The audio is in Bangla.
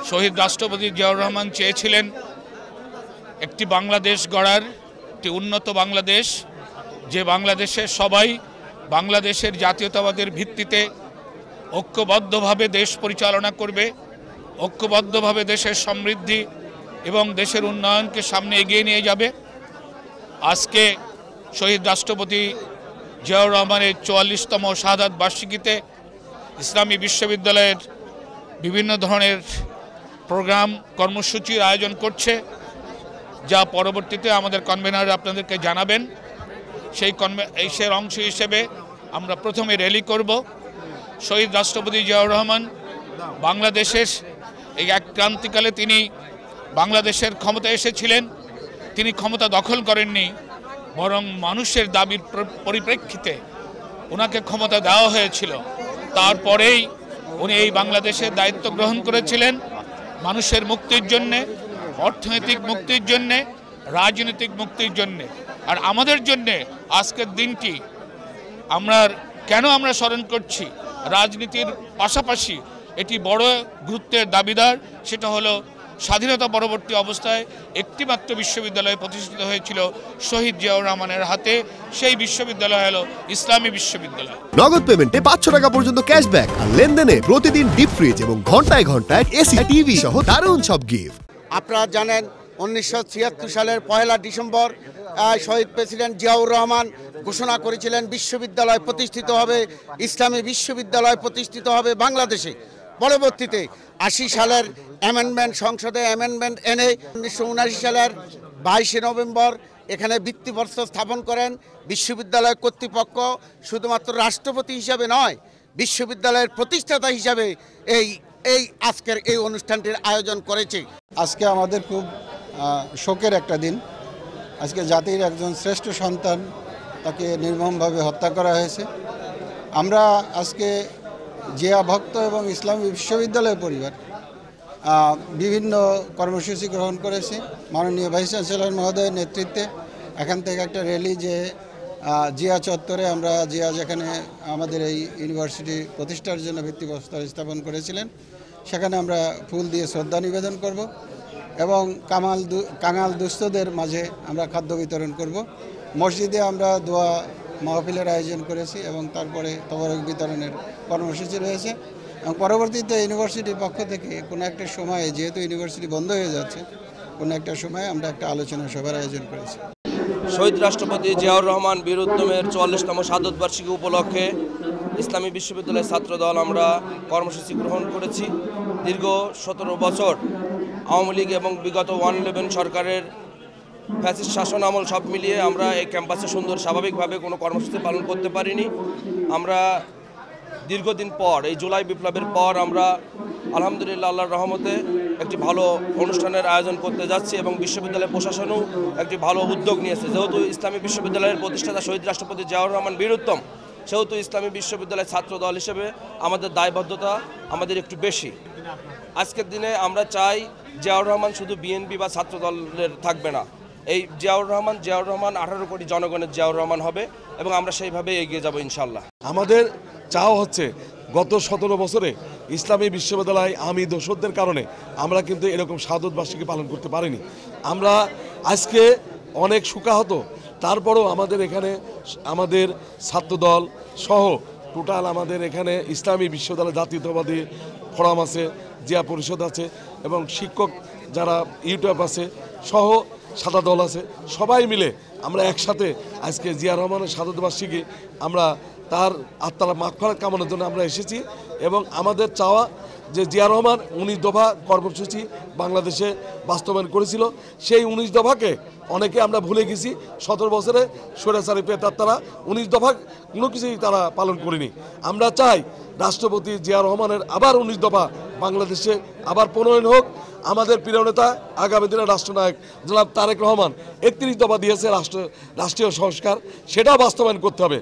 শহীদ রাষ্ট্রপতি জিয়াউর রহমান চেয়েছিলেন একটি বাংলাদেশ গড়ার, একটি উন্নত বাংলাদেশ, যে বাংলাদেশের সবাই বাংলাদেশের জাতীয়তাবাদের ভিত্তিতে ঐক্যবদ্ধভাবে দেশ পরিচালনা করবে, ঐক্যবদ্ধভাবে দেশের সমৃদ্ধি এবং দেশের উন্নয়নকে সামনে এগিয়ে নিয়ে যাবে। আজকে শহীদ রাষ্ট্রপতি জিয়াউর রহমানের 44তম শাহাদাত বার্ষিকীতে ইসলামী বিশ্ববিদ্যালয়ের বিভিন্ন ধরনের প্রোগ্রাম কর্মসূচির আয়োজন করছে, যা পরবর্তীতে আমাদের কনভেনার আপনাদেরকে জানাবেন। সেই অংশ হিসেবে আমরা প্রথমে র্যালি করব। শহীদ রাষ্ট্রপতি জিয়াউর রহমান বাংলাদেশের এই এক ক্রান্তিকালে তিনি বাংলাদেশের ক্ষমতায় এসেছিলেন। তিনি ক্ষমতা দখল করেননি, বরং মানুষের দাবির পরিপ্রেক্ষিতে ওনাকে ক্ষমতা দেওয়া হয়েছিল। তারপরেই উনি এই বাংলাদেশের দায়িত্ব গ্রহণ করেছিলেন মানুষের মুক্তির জন্যে, অর্থনৈতিক মুক্তির জন্যে, রাজনৈতিক মুক্তির জন্যে। আর আমাদের জন্যে আজকের দিনটি কেন আমরা স্মরণ করছি, রাজনীতির পাশাপাশি এটি বড় গুরুত্বের দাবিদার। সেটা হলো স্বাধীনতা পরবর্তী অবস্থায় একটিমাত্র বিশ্ববিদ্যালয় প্রতিষ্ঠিত হয়েছিল শহীদ জিয়াউর রহমানের হাতে। সেই বিশ্ববিদ্যালয় হলো ইসলামী বিশ্ববিদ্যালয়। নগদ পেমেন্টে 500 টাকা পর্যন্ত ক্যাশব্যাক, আর লেনদেনে প্রতিদিন ডিপ ফ্রিজ এবং ঘন্টায় ঘন্টায় এসি টিভি সহ দারুণ সব গিফট। আপনারা জানেন 1976 সালের 1 ডিসেম্বর শহীদ প্রেসিডেন্ট জিয়াউর রহমান ঘোষণা করেছিলেন বিশ্ববিদ্যালয় প্রতিষ্ঠিত হবে, ইসলামী বিশ্ববিদ্যালয় প্রতিষ্ঠিত হবে বাংলাদেশে। পরবর্তীতে 80 সালের সংসদে অ্যামেন্ডমেন্ট এনে 1979 সালের 22 নভেম্বর এখানে ভিত্তিপ্রস্তর স্থাপন করেন। বিশ্ববিদ্যালয় কর্তৃপক্ষ শুধুমাত্র রাষ্ট্রপতি হিসাবে নয়, বিশ্ববিদ্যালয়ের প্রতিষ্ঠাতা হিসাবে এই আজকের এই অনুষ্ঠানটির আয়োজন করেছে। আজকে আমাদের খুব শোকের একটা দিন। আজকে জাতির একজন শ্রেষ্ঠ সন্তান, তাকে নির্মমভাবে হত্যা করা হয়েছে। আমরা আজকে জিয়া ভক্ত এবং ইসলামী বিশ্ববিদ্যালয় পরিবার বিভিন্ন কর্মসূচি গ্রহণ করেছি। মাননীয় ভাইস চ্যান্সেলর মহোদয়ের নেতৃত্বে এখান থেকে একটা র্যালি, যে জিয়া চত্বরে আমরা যেখানে আমাদের এই ইউনিভার্সিটি প্রতিষ্ঠার জন্য ভিত্তিপ্রস্তর স্থাপন করেছিলেন, সেখানে আমরা ফুল দিয়ে শ্রদ্ধা নিবেদন করব এবং কাঙাল দুস্থদের মাঝে আমরা খাদ্য বিতরণ করব। মসজিদে আমরা দোয়া মাহফিলের আয়োজন করেছি এবং তারপরে তবরক বিতরণের কর্মসূচি রয়েছে। এবং পরবর্তীতে ইউনিভার্সিটির পক্ষ থেকে কোনো একটা সময়ে, যেহেতু ইউনিভার্সিটি বন্ধ হয়ে যাচ্ছে, কোনো একটা সময়ে আমরা একটা আলোচনা সভার আয়োজন করেছি। শহীদ রাষ্ট্রপতি জিয়াউর রহমান বীর উদ্যমের 44তম শাহাদত বার্ষিকী উপলক্ষে ইসলামী বিশ্ববিদ্যালয়ের ছাত্রদল আমরা কর্মসূচি গ্রহণ করেছি। দীর্ঘ 17 বছর আওয়ামী লীগ এবং বিগত 111 সরকারের ফ্যাসিস্ট শাসন আমল সব মিলিয়ে আমরা এই ক্যাম্পাসে সুন্দর স্বাভাবিকভাবে কোনো কর্মসূচি পালন করতে পারিনি। আমরা দীর্ঘদিন পর, এই জুলাই বিপ্লবের পর, আমরা আলহামদুলিল্লাহ আল্লাহর রহমতে একটি ভালো অনুষ্ঠানের আয়োজন করতে যাচ্ছি এবং বিশ্ববিদ্যালয় প্রশাসনও একটি ভালো উদ্যোগ নিয়েছে। যেহেতু ইসলামী বিশ্ববিদ্যালয়ের প্রতিষ্ঠাতা শহীদ রাষ্ট্রপতি জিয়াউর রহমান বীর উত্তম, সেহেতু ইসলামী বিশ্ববিদ্যালয়ের ছাত্রদল হিসেবে আমাদের দায়বদ্ধতা আমাদের একটু বেশি। আজকের দিনে আমরা চাই জিয়াউর রহমান শুধু বিএনপি বা ছাত্রদলের থাকবে না, এই জিয়াউর রহমান 18 কোটি জনগণের জিয়াউর রহমান হবে এবং আমরা সেইভাবে এগিয়ে যাব ইনশাল্লাহ। আমাদের চাওয়া হচ্ছে, গত 17 বছরে ইসলামী বিশ্ববিদ্যালয় আমি দোষরদের কারণে আমরা কিন্তু এরকম শাহাদত বার্ষিকী পালন করতে পারিনি। আমরা আজকে অনেক শোকাহত, তারপরও আমাদের এখানে আমাদের ছাত্রদল সহ টোটাল আমাদের এখানে ইসলামী বিশ্ববিদ্যালয় জাতীয়তাবাদী ফোরাম আছে, জিয়া পরিষদ আছে এবং শিক্ষক যারা ইউটিউব আছে সহ সাদা দল আছে, সবাই মিলে আমরা একসাথে আজকে জিয়া রহমানের শাহাদত বার্ষিকী আমরা তার আত্মার মাগফিরাত কামনার জন্য আমরা এসেছি। এবং আমাদের চাওয়া যে জিয়া রহমান 19 দফা কর্মসূচি বাংলাদেশে বাস্তবায়ন করেছিল, সেই 19 দফাকে অনেকে আমরা ভুলে গেছি। 17 বছরে স্বৈরাচারী প্রেতাত্মারা 19 দফা কোনো কিছুই তারা পালন করেনি। আমরা চাই রাষ্ট্রপতি জিয়া রহমানের আবার 19 দফা বাংলাদেশে আবার প্রণয়ন হোক। আমাদের প্রিয় নেতা আগামী দিনের রাষ্ট্রনায়ক জনাব তারেক রহমান 31 দফা দিয়েছে রাষ্ট্রীয় সংস্কার, সেটাও বাস্তবায়ন করতে হবে।